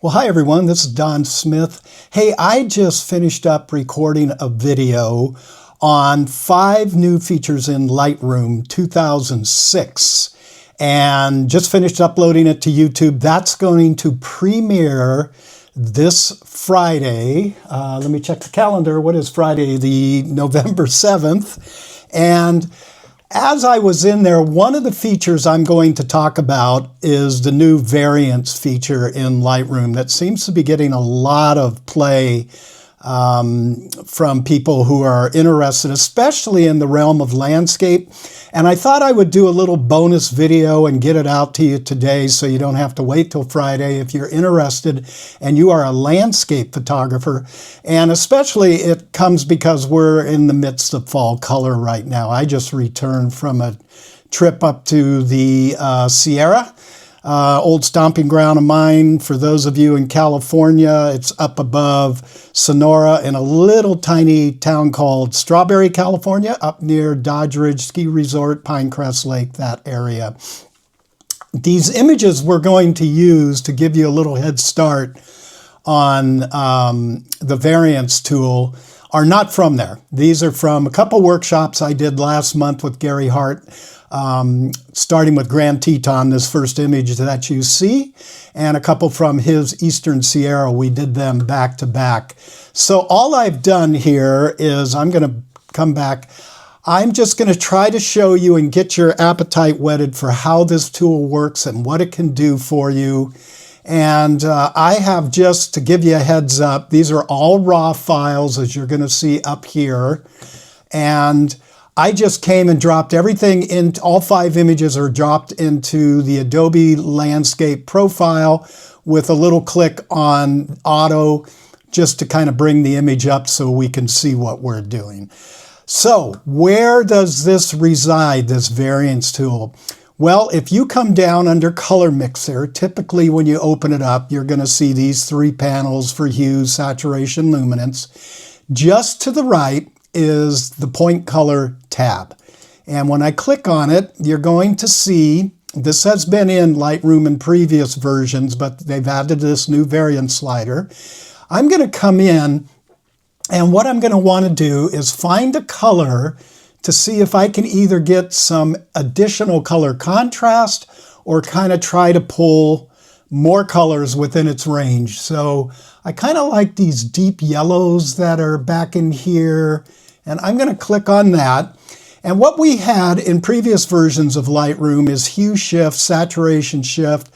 Well, hi everyone, this is Don Smith. Hey, I just finished up recording a video on 5 new features in Lightroom 2006 and just finished uploading it to YouTube. That's going to premiere this Friday. Let me check the calendar. What is Friday? The November 7th. And as I was in there, one of the features I'm going to talk about is the new variance feature in Lightroom that seems to be getting a lot of play from people who are interested, especially in the realm of landscape. And I thought I would do a little bonus video and get it out to you today so you don't have to wait till Friday if you're interested and you are a landscape photographer. And especially it comes because we're in the midst of fall color right now. I just returned from a trip up to the Sierra. Old stomping ground of mine. For those of you in California, it's up above Sonora in a little tiny town called Strawberry, California, up near Dodge Ridge Ski Resort, Pinecrest Lake, that area. These images we're going to use to give you a little head start on the Variance Tool are not from there. These are from a couple workshops I did last month with Gary Hart. Starting with Grand Teton, this first image that you see, and a couple from his Eastern Sierra. We did them back to back. So all I've done here is I'm going to come back. I'm just going to try to show you and get your appetite whetted for how this tool works and what it can do for you. And I have, just to give you a heads up, these are all raw files, as you're going to see up here. And I just came and dropped everything in, all 5 images are dropped into the Adobe Landscape profile with a little click on auto just to kind of bring the image up so we can see what we're doing. So where does this reside, this variance tool? Well, if you come down under color mixer, typically when you open it up, you're going to see these 3 panels for hue, saturation, luminance. Just to the right is the point color tab. And when I click on it, you're going to see, this has been in Lightroom in previous versions, but they've added this new variance slider. I'm going to come in, and what I'm going to want to do is find a color to see if I can either get some additional color contrast or kind of try to pull more colors within its range. So I kind of like these deep yellows that are back in here, and I'm going to click on that. And what we had in previous versions of Lightroom is hue shift, saturation shift,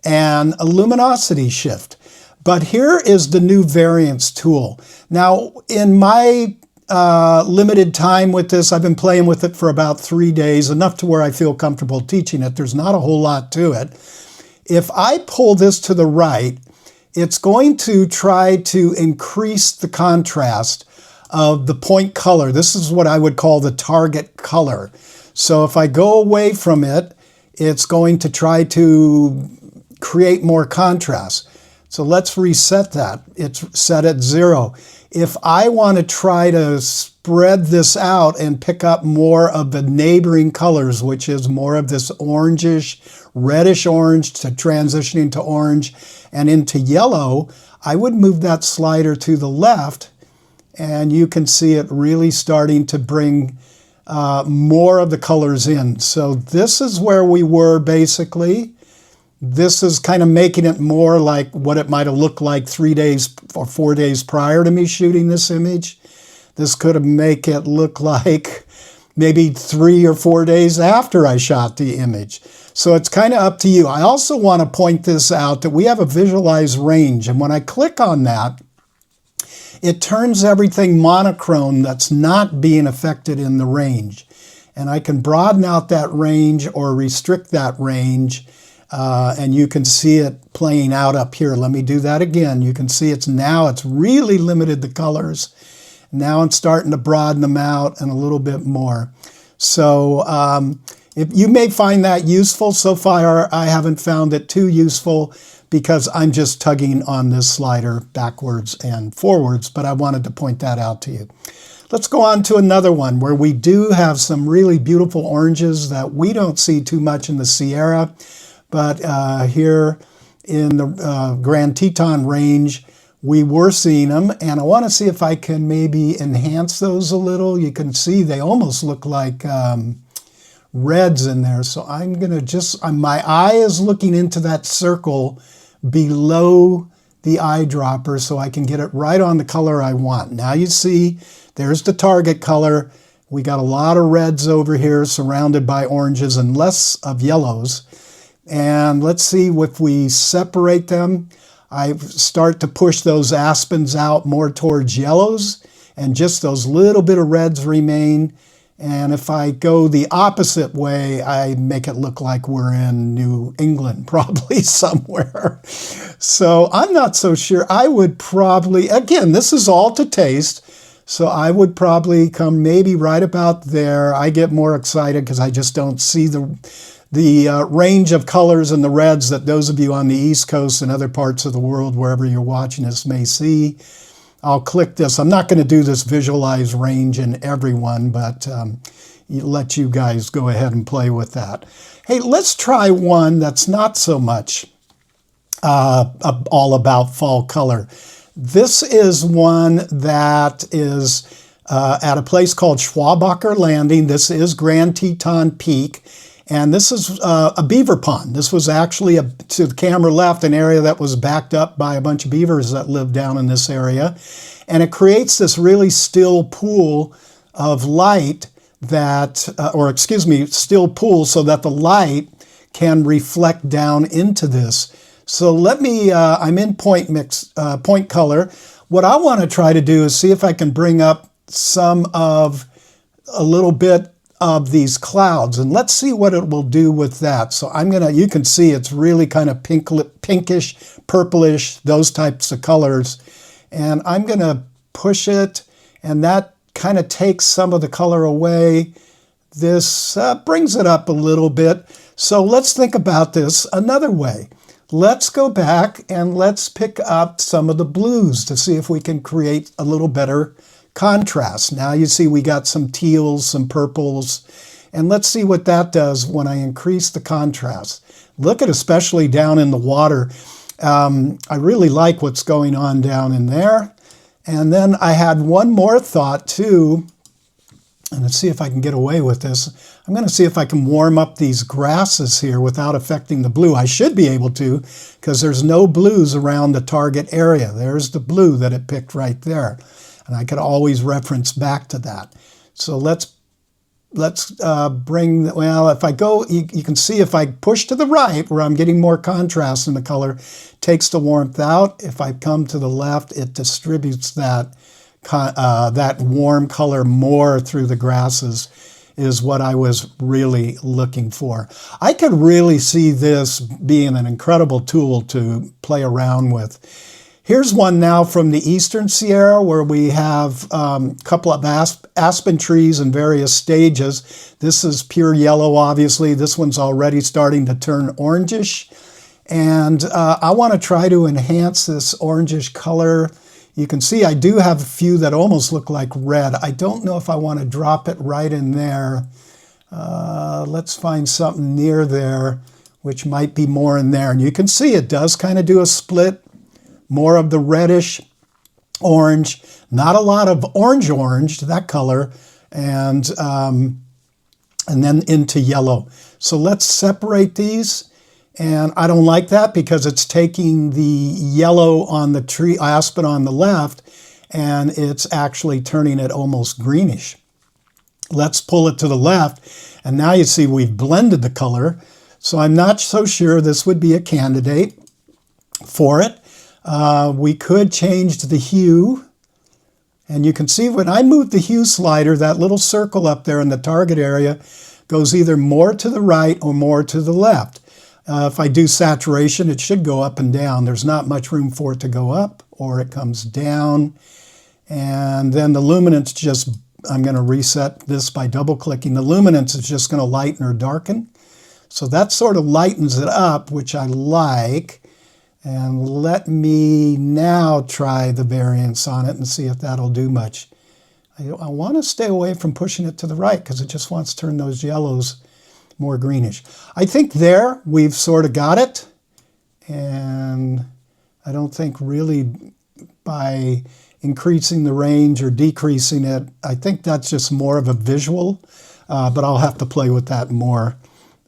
and a luminosity shift. But here is the new variance tool. Now, in my limited time with this, I've been playing with it for about 3 days, enough to where I feel comfortable teaching it. There's not a whole lot to it. If I pull this to the right, it's going to try to increase the contrast of the point color. This is what I would call the target color. So if I go away from it, it's going to try to create more contrast. So let's reset that. It's set at 0. If I want to try to spread this out and pick up more of the neighboring colors, which is more of this orangish, reddish orange to transitioning to orange and into yellow, I would move that slider to the left, and you can see it really starting to bring more of the colors in. So this is where we were basically. This is kind of making it more like what it might have looked like 3 days or 4 days prior to me shooting this image. This could have make it look like maybe 3 or 4 days after I shot the image. So it's kind of up to you. I also want to point this out that we have a visualized range, and when I click on that, it turns everything monochrome that's not being affected in the range. And I can broaden out that range or restrict that range. And you can see it playing out up here. Let me do that again. You can see it's really limited the colors. Now I'm starting to broaden them out and a little bit more. So if you may find that useful. So far, I haven't found it too useful because I'm just tugging on this slider backwards and forwards, but I wanted to point that out to you. Let's go on to another one where we do have some really beautiful oranges that we don't see too much in the Sierra. But here in the Grand Teton range, we were seeing them, and I want to see if I can maybe enhance those a little. You can see they almost look like reds in there. So I'm going to just, my eye is looking into that circle below the eyedropper so I can get it right on the color I want. Now you see, there's the target color. We got a lot of reds over here surrounded by oranges and less of yellows. And let's see if we separate them. I start to push those aspens out more towards yellows, and just those little bit of reds remain. And if I go the opposite way, I make it look like we're in New England, probably somewhere. So I'm not so sure. I would probably, again, this is all to taste, so I would probably come maybe right about there. I get more excited because I just don't see the range of colors and the reds that those of you on the East Coast and other parts of the world, wherever you're watching this, may see. I'll click this. I'm not going to do this visualize range in everyone, but let you guys go ahead and play with that. Hey, let's try one that's not so much all about fall color. This is one that is at a place called Schwabacher Landing. This is Grand Teton Peak. And this is a beaver pond. This was actually, to the camera left, an area that was backed up by a bunch of beavers that live down in this area. And it creates this really still pool of light that, still pool so that the light can reflect down into this. So let me, I'm in point color. What I want to try to do is see if I can bring up a little bit of these clouds, and let's see what it will do with that. So you can see it's really kind of pinkish, purplish, those types of colors. And I'm gonna push it, and that kind of takes some of the color away. This brings it up a little bit. So let's think about this another way. Let's go back and let's pick up some of the blues to see if we can create a little better contrast. Now you see we got some teals, some purples, and let's see what that does when I increase the contrast. Look at, especially down in the water. I really like what's going on down in there. And then I had one more thought too, and let's see if I can get away with this. I'm going to see if I can warm up these grasses here without affecting the blue. I should be able to, because there's no blues around the target area. There's the blue that it picked right there. And I could always reference back to that. So let's bring, well, if I go, you can see if I push to the right where I'm getting more contrast in the color, takes the warmth out. If I come to the left, it distributes that warm color more through the grasses, is what I was really looking for. I could really see this being an incredible tool to play around with. Here's one now from the Eastern Sierra where we have a couple of aspen trees in various stages. This is pure yellow, obviously. This one's already starting to turn orangish. And I want to try to enhance this orangish color. You can see I do have a few that almost look like red. I don't know if I want to drop it right in there. Let's find something near there, which might be more in there. And you can see it does kind of do a split. More of the reddish orange, not a lot of orange, that color, and then into yellow. So let's separate these. And I don't like that because it's taking the yellow on the tree aspen on the left, and it's actually turning it almost greenish. Let's pull it to the left, and now you see we've blended the color. So I'm not so sure this would be a candidate for it. We could change the hue, and you can see when I move the hue slider, that little circle up there in the target area goes either more to the right or more to the left. If I do saturation, it should go up and down. There's not much room for it to go up, or it comes down. And then the luminance I'm going to reset this by double clicking. The luminance is just going to lighten or darken. So that sort of lightens it up, which I like. And let me now try the variance on it and see if that'll do much. I want to stay away from pushing it to the right because it just wants to turn those yellows more greenish. I think there we've sort of got it. And I don't think really by increasing the range or decreasing it, I think that's just more of a visual, but I'll have to play with that more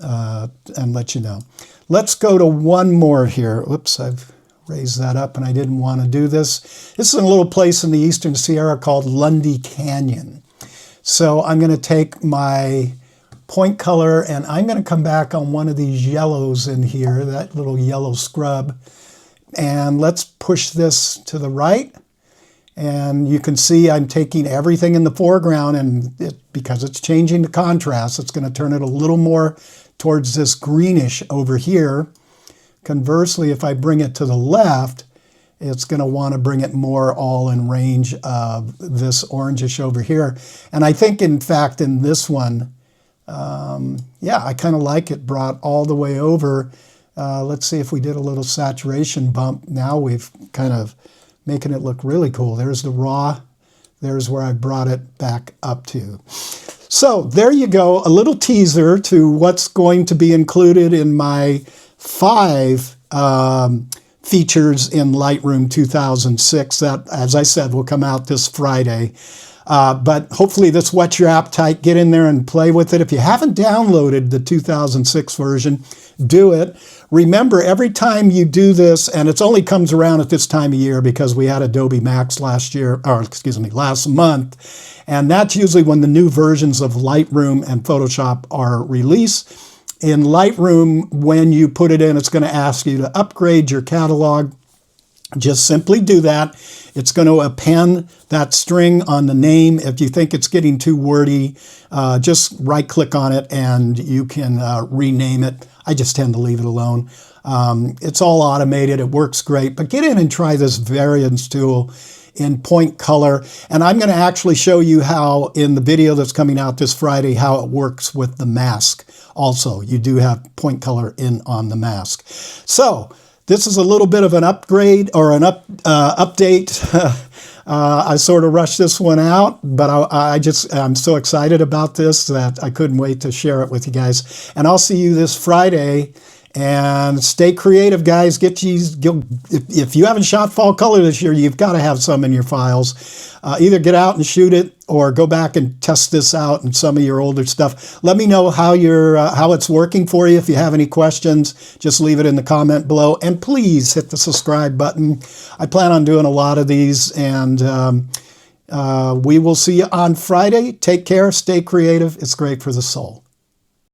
and let you know. Let's go to one more here. Oops, I've raised that up and I didn't want to do this. This is a little place in the Eastern Sierra called Lundy Canyon. So I'm going to take my point color and I'm going to come back on one of these yellows in here, that little yellow scrub. And let's push this to the right. And you can see I'm taking everything in the foreground, and because it's changing the contrast, it's going to turn it a little more towards this greenish over here. Conversely, if I bring it to the left, it's going to want to bring it more all in range of this orangish over here. And I think, in fact, in this one, yeah, I kind of like it brought all the way over. Let's see if we did a little saturation bump. Now we've kind of making it look really cool. There's the raw. There's where I brought it back up to. So there you go, a little teaser to what's going to be included in my 5 features in Lightroom 2006 that, as I said, will come out this Friday. But hopefully this whets your appetite. Get in there and play with it. If you haven't downloaded the 2006 version, do it. Remember, every time you do this, and it only comes around at this time of year because we had Adobe Max last month, and that's usually when the new versions of Lightroom and Photoshop are released. In Lightroom, when you put it in, it's going to ask you to upgrade your catalog. Just simply do that. It's going to append that string on the name. If you think it's getting too wordy, just right-click on it and you can rename it. I just tend to leave it alone. It's all automated. It works great. But get in and try this Variance Tool in point color. And I'm going to actually show you how, in the video that's coming out this Friday, how it works with the mask. Also, you do have point color in on the mask. So this is a little bit of an upgrade or an update. I sort of rushed this one out, but I'm so excited about this that I couldn't wait to share it with you guys. And I'll see you this Friday. And stay creative, guys. If you haven't shot fall color this year, you've got to have some in your files. Either get out and shoot it, or go back and test this out in some of your older stuff. Let me know how it's working for you. If you have any questions, just leave it in the comment below. And please hit the subscribe button. I plan on doing a lot of these, and we will see you on Friday. Take care. Stay creative. It's great for the soul.